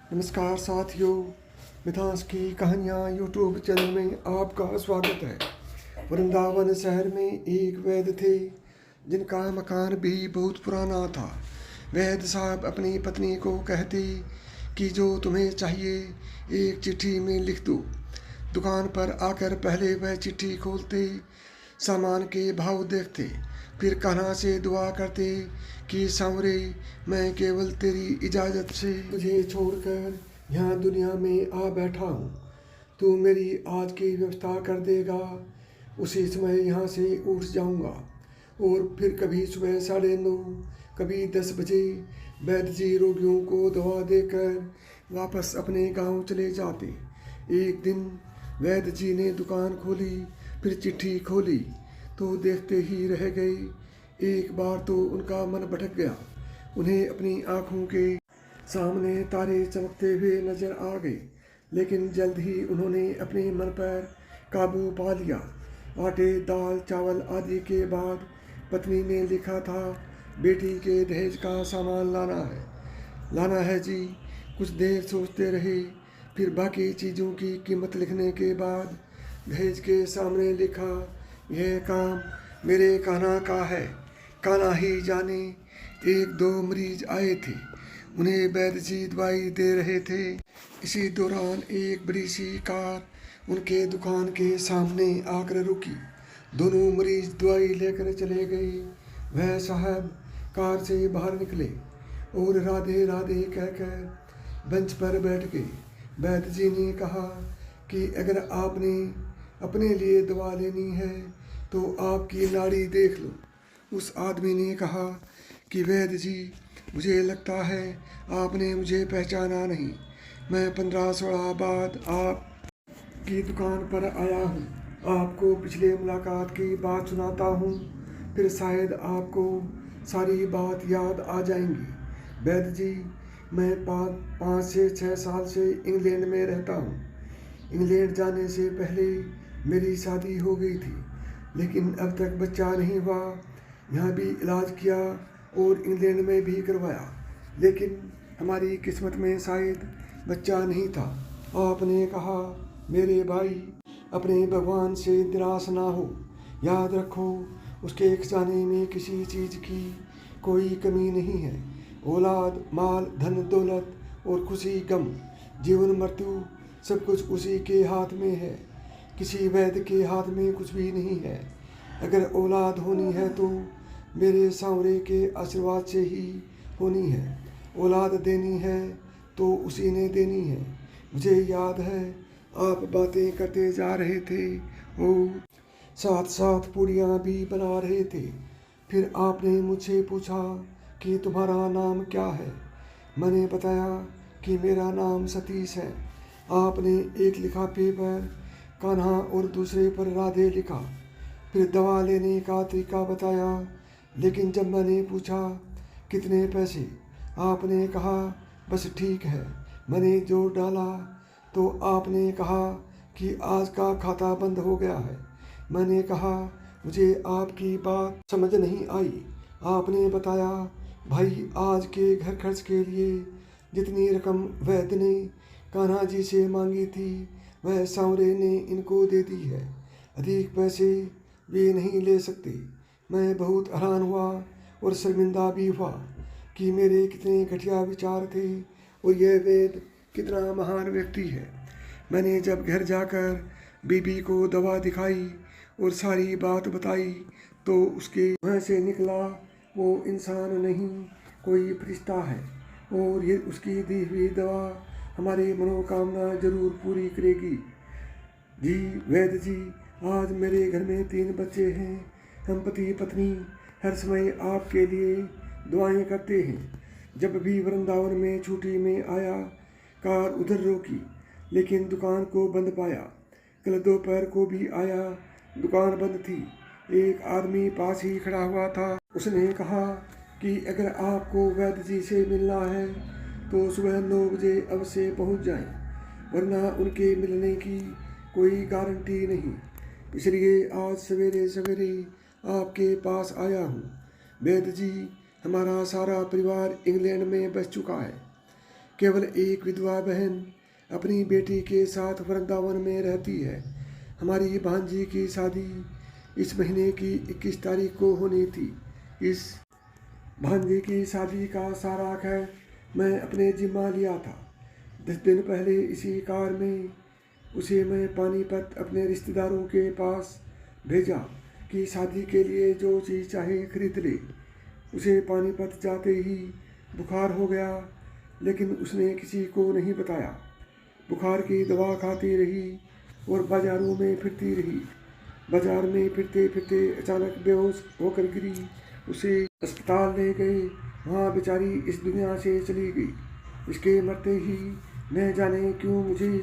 नमस्कार साथियों, मिथांस की कहानियाँ यूट्यूब चैनल में आपका स्वागत है। वृंदावन शहर में एक वैद्य थे जिनका मकान भी बहुत पुराना था। वैद्य साहब अपनी पत्नी को कहते कि जो तुम्हें चाहिए एक चिट्ठी में लिख दो। दुकान पर आकर पहले वह चिट्ठी खोलते, सामान के भाव देखते, फिर कान्हा से दुआ करते कि सांवरे, मैं केवल तेरी इजाज़त से तुझे छोड़कर यहाँ दुनिया में आ बैठा हूँ। तू मेरी आज की व्यवस्था कर देगा, उसी समय यहाँ से उठ जाऊँगा। और फिर कभी सुबह 9:30, कभी 10 बजे वैद्य जी रोगियों को दवा देकर वापस अपने गांव चले जाते। एक दिन वैद्य जी ने दुकान खोली, फिर चिट्ठी खोली तो देखते ही रह गए। एक बार तो उनका मन भटक गया। उन्हें अपनी आँखों के सामने तारे चमकते हुए नजर आ गए, लेकिन जल्द ही उन्होंने अपने मन पर काबू पा लिया। आटे, दाल, चावल आदि के बाद पत्नी ने लिखा था, बेटी के दहेज का सामान लाना है जी। कुछ देर सोचते रहे, फिर बाकी चीज़ों की कीमत लिखने के बाद दहेज के सामने लिखा, यह काम मेरे कान्हा का है। कान्हा ही जाने। 1-2 मरीज आए थे, उन्हें वैद्य जी दवाई दे रहे थे। इसी दौरान एक बड़ी सी कार उनके दुकान के सामने आकर रुकी। दोनों मरीज दवाई लेकर चले गए। वह साहब कार से बाहर निकले और राधे राधे कहकर बेंच पर बैठ गए। वैद्य जी ने कहा कि अगर आपने अपने लिए दवा लेनी है तो आपकी नाड़ी देख लो। उस आदमी ने कहा कि वैद्य जी, मुझे लगता है आपने मुझे पहचाना नहीं। मैं 15-16 बाद आपकी दुकान पर आया हूँ। आपको पिछले मुलाकात की बात सुनाता हूँ, फिर शायद आपको सारी बात याद आ जाएंगी। वैद्य जी, मैं 5 से 6 साल से इंग्लैंड में रहता हूँ। इंग्लैंड जाने से पहले मेरी शादी हो गई थी, लेकिन अब तक बच्चा नहीं हुआ। यहाँ भी इलाज किया और इंग्लैंड में भी करवाया, लेकिन हमारी किस्मत में शायद बच्चा नहीं था। आपने कहा, मेरे भाई, अपने भगवान से निराश ना हो। याद रखो, उसके खजाने में किसी चीज़ की कोई कमी नहीं है। औलाद, माल, धन दौलत और खुशी गम, जीवन मृत्यु, सब कुछ उसी के हाथ में है। किसी वैद्य के हाथ में कुछ भी नहीं है। अगर औलाद होनी है तो मेरे सांवरे के आशीर्वाद से ही होनी है। औलाद देनी है तो उसी ने देनी है। मुझे याद है आप बातें करते जा रहे थे और साथ साथ पूड़ियाँ भी बना रहे थे। फिर आपने मुझसे पूछा कि तुम्हारा नाम क्या है। मैंने बताया कि मेरा नाम सतीश है। आपने एक लिफाफे पर कान्हा और दूसरे पर राधे लिखा। फिर दवा लेने का तरीका बताया, लेकिन जब मैंने पूछा कितने पैसे, आपने कहा बस ठीक है। मैंने जोर डाला तो आपने कहा कि आज का खाता बंद हो गया है। मैंने कहा, मुझे आपकी बात समझ नहीं आई। आपने बताया, भाई, आज के घर खर्च के लिए जितनी रकम वैद्य ने कान्हा जी से मांगी थी वह सांवरे ने इनको दे दी है। अधिक पैसे वे नहीं ले सकते। मैं बहुत हैरान हुआ और शर्मिंदा भी हुआ कि मेरे कितने घटिया विचार थे और यह वैद्य कितना महान व्यक्ति है। मैंने जब घर जाकर बीबी को दवा दिखाई और सारी बात बताई तो उसके मुँह से निकला, वो इंसान नहीं, कोई फरिश्ता है और ये उसकी दी हुई दवा हमारी मनोकामना जरूर पूरी करेगी। जी वैद्य जी, आज मेरे घर में 3 बच्चे हैं। हम पति पत्नी हर समय आपके लिए दुआएं करते हैं। जब भी वृंदावन में छुट्टी में आया, कार उधर रोकी, लेकिन दुकान को बंद पाया। कल दोपहर को भी आया, दुकान बंद थी। एक आदमी पास ही खड़ा हुआ था। उसने कहा कि अगर आपको वैद्य जी से मिलना है तो सुबह 9 बजे अवश्य पहुंच जाएं, वरना उनके मिलने की कोई गारंटी नहीं। इसलिए आज सवेरे सवेरे आपके पास आया हूँ। वैद्य जी, हमारा सारा परिवार इंग्लैंड में बस चुका है। केवल एक विधवा बहन अपनी बेटी के साथ वृंदावन में रहती है। हमारी भांजी की शादी इस महीने की 21 तारीख को होनी थी। इस भांजी की शादी का सारा खैर मैं अपने जिम्मा लिया था। 10 दिन पहले इसी कार में उसे मैं पानीपत अपने रिश्तेदारों के पास भेजा कि शादी के लिए जो चीज़ चाहे खरीद ले। उसे पानीपत जाते ही बुखार हो गया, लेकिन उसने किसी को नहीं बताया। बुखार की दवा खाती रही और बाज़ारों में फिरती रही। बाज़ार में फिरते फिरते अचानक बेहोश होकर गिरी। उसे अस्पताल ले गए। वहाँ बेचारी इस दुनिया से चली गई। इसके मरते ही न जाने क्यों मुझे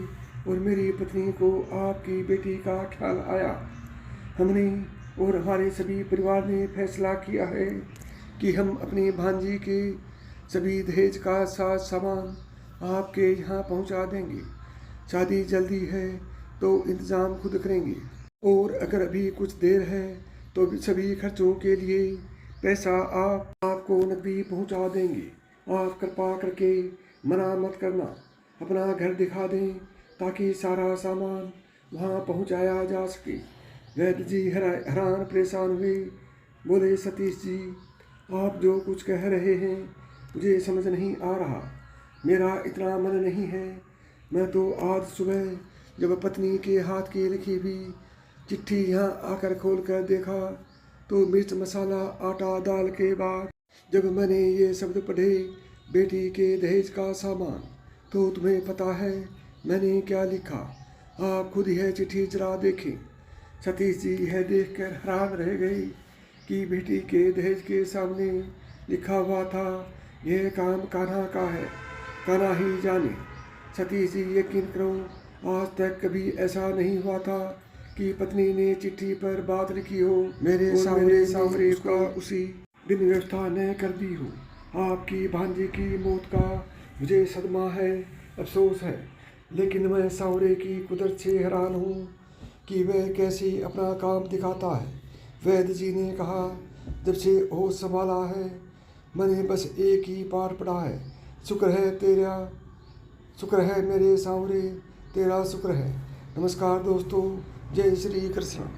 और मेरी पत्नी को आपकी बेटी का ख्याल आया। हमने और हमारे सभी परिवार ने फैसला किया है कि हम अपनी भांजी के सभी दहेज का साज सामान आपके यहाँ पहुँचा देंगे। शादी जल्दी है तो इंतज़ाम खुद करेंगे, और अगर अभी कुछ देर है तो सभी खर्चों के लिए पैसा आपको नकदी पहुँचा देंगे। आप कृपा करके मना मत करना, अपना घर दिखा दें ताकि सारा सामान वहाँ पहुँचाया जा सके। वैद्य जी हैरान परेशान हुए। बोले, सतीश जी, आप जो कुछ कह रहे हैं मुझे समझ नहीं आ रहा। मेरा इतना मन नहीं है। मैं तो आज सुबह जब पत्नी के हाथ की लिखी हुई चिट्ठी यहाँ आकर खोल कर देखा तो मिर्च मसाला आटा दाल के बाद जब मैंने ये शब्द पढ़े, बेटी के दहेज का सामान, तो तुम्हें पता है मैंने क्या लिखा? आप खुद यह चिट्ठी जरा देखें। सतीश जी यह देखकर हैरान रह गए कि बेटी के दहेज के सामने लिखा हुआ था, यह काम कान्हा का है, कान्हा ही जाने। सतीश जी यकीन करो, आज तक कभी ऐसा नहीं हुआ था कि पत्नी ने चिट्ठी पर बात लिखी हो मेरे सामने का उसी दिन व्यवस्था न कर दी हो। आपकी भांजी की मौत का मुझे सदमा है, अफसोस है, लेकिन मैं सावरे की कुदरत से हैरान हूँ कि वह कैसे अपना काम दिखाता है। वैद्य जी ने कहा, जब से होश संभाला है मैंने बस एक ही पाठ पढ़ा है, शुक्र है मेरे सावरे, तेरा शुक्र है। नमस्कार दोस्तों, जय श्री कृष्ण।